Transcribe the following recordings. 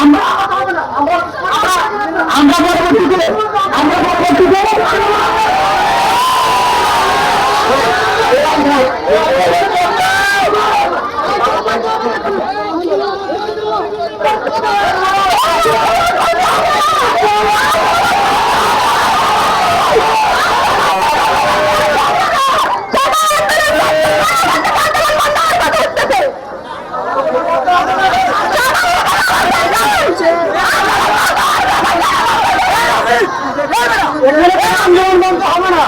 আমরা আমরা পরবর্তীতে আন্দোলন বন্ধ হবে না।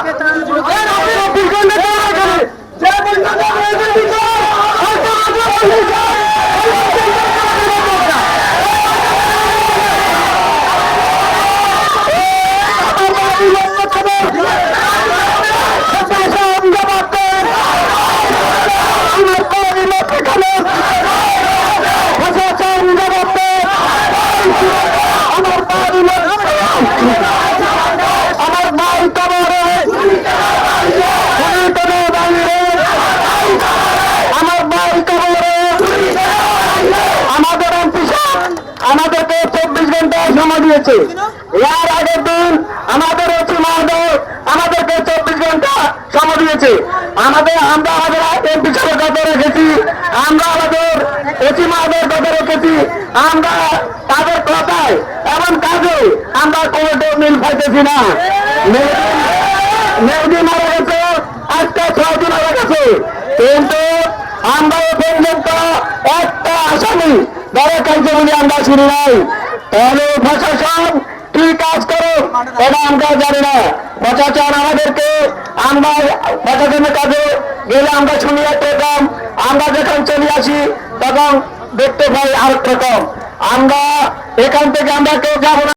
আমাদেরকে 24 ঘন্টা সময় দিয়েছে। এর আগের দিন আমাদের ওসি মহোদয় আমাদেরকে 24 ঘন্টা সময় দিয়েছে। আমরা আমাদের এমপি সাহেবের কথা রেখেছি, আমরা আমাদের ওসি মহোদয়ের কথা রেখেছি। আমরা তাদের কথায় এমন কাজে আমরা কোর্টে মিল পাইতেছি না। মেহেদি মারা গেছে, আজকে 6 দিন হয়ে গেছে, কিন্তু আমরা পর্যন্ত একটা আসামি ধরে খাইছে বলে আমরা শুনি নাই। তাহলে প্রশাসন কি কাজ করো এটা আমরা জানি না। প্রশাসন আমাদেরকে, আমরা প্রশাসনের কাজে গেলে আমরা শুনি একরকম, আমরা যখন চলে আসি তখন দেখতে পাই আরেক রকম। আমরা এখান থেকে আমরা কেউ যাবো না।